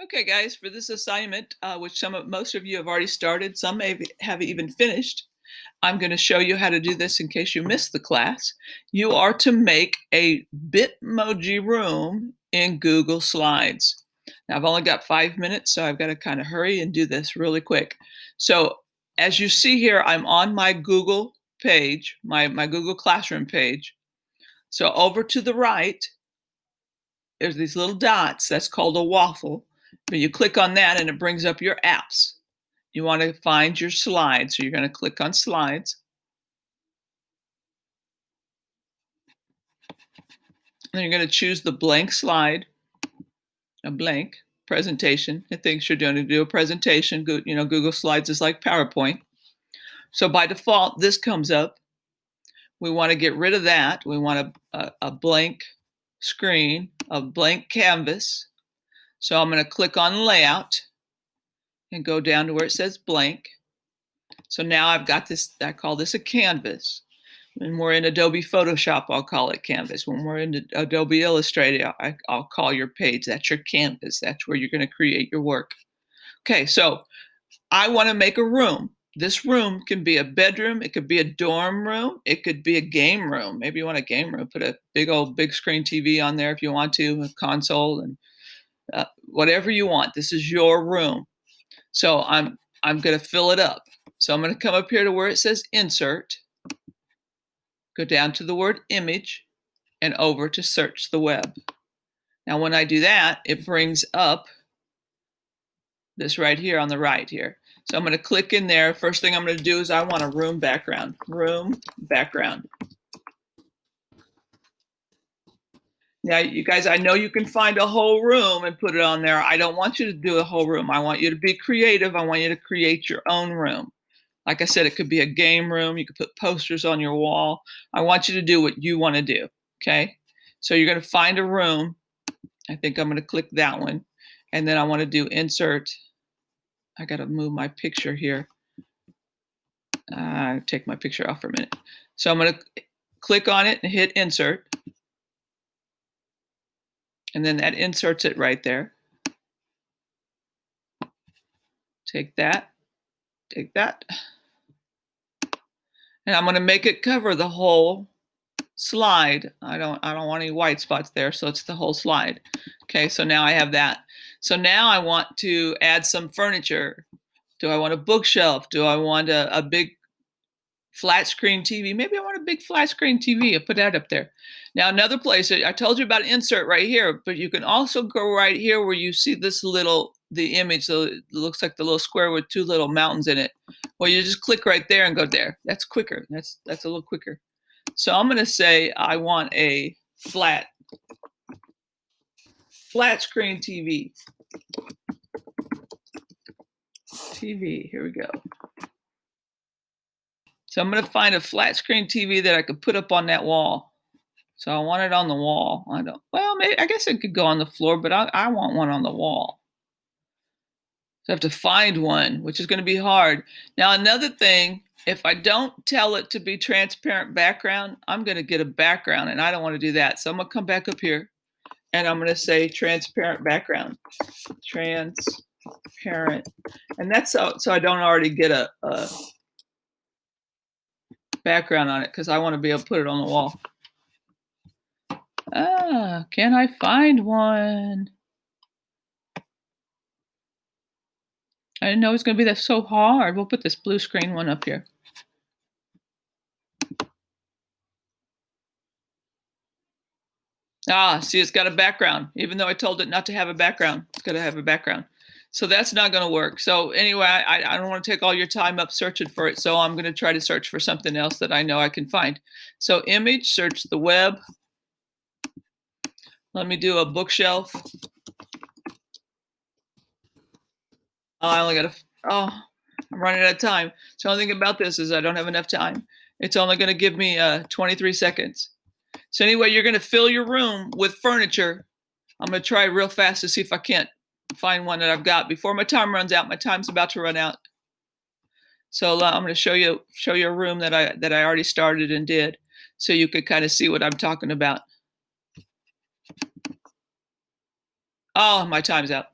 Okay, guys, for this assignment, which most of you have already started, some have even finished, I'm going to show you how to do this in case you missed the class. You are to make a Bitmoji room in Google Slides. Now, I've only got 5 minutes, so I've got to kind of hurry and do this really quick. So, as you see here, I'm on my Google page, my Google Classroom page. So, over to the right, there's these little dots. That's called a waffle. But you click on that and it brings up your apps. You want to find your slides. So you're going to click on slides. And you're going to choose the blank slide, a blank presentation. It thinks you're going to do a presentation. Google Slides is like PowerPoint. So by default, this comes up. We want to get rid of that. We want a blank screen, a blank canvas. So I'm going to click on layout and go down to where it says blank. So now I've got this, I call this a canvas. When we're in Adobe Photoshop, I'll call it canvas. When we're in Adobe Illustrator, I'll call your page. That's your canvas. That's where you're going to create your work. Okay, so I want to make a room. This room can be a bedroom. It could be a dorm room. It could be a game room. Maybe you want a game room. Put a big screen TV on there if you want to, a console, and whatever you want. This is your room. So I'm going to fill it up. So I'm going to come up here to where it says Insert, go down to the word Image, and over to Search the Web. Now when I do that, it brings up this right here on the right here. So I'm going to click in there. First thing I'm going to do is I want a room background. Room background. Now, you guys, I know you can find a whole room and put it on there. I don't want you to do a whole room. I want you to be creative. I want you to create your own room. Like I said, it could be a game room. You could put posters on your wall. I want you to do what you want to do, okay? So you're going to find a room. I think I'm going to click that one. And then I want to do Insert. I got to move my picture here. Take my picture off for a minute. So I'm going to click on it and hit Insert. And then that inserts it right there. Take that. Take that. And I'm going to make it cover the whole slide. I don't want any white spots there, so it's the whole slide. Okay, so now I have that. So now I want to add some furniture. Do I want a bookshelf? Do I want a big flat screen TV? Maybe I want a big flat screen TV. I'll put that up there. Now another place, I told you about insert right here, but you can also go right here where you see this the image, so it looks like the little square with two little mountains in it. Well, you just click right there and go there. That's quicker. That's a little quicker. So I'm going to say I want a flat screen TV. Here we go. So I'm going to find a flat screen TV that I could put up on that wall. So I want it on the wall. Maybe, I guess it could go on the floor, but I want one on the wall. So I have to find one, which is going to be hard. Now, another thing, if I don't tell it to be transparent background, I'm going to get a background, and I don't want to do that. So I'm going to come back up here, and I'm going to say transparent background. Transparent. And that's so I don't already get a background on it, because I want to be able to put it on the wall. Can I find one? I didn't know it was going to be so hard. We'll put this blue screen one up here. See, it's got a background. Even though I told it not to have a background, it's got to have a background. So that's not going to work. So anyway, I don't want to take all your time up searching for it. So I'm going to try to search for something else that I know I can find. So image, search the web. Let me do a bookshelf. I only got I'm running out of time. So the only thing about this is I don't have enough time. It's only going to give me 23 seconds. So anyway, you're going to fill your room with furniture. I'm going to try real fast to see if I can't find one that I've got before my time runs out. My time's about to run out. So I'm going to show you a room that I already started and did, so you could kind of see what I'm talking about. Oh, my time's out.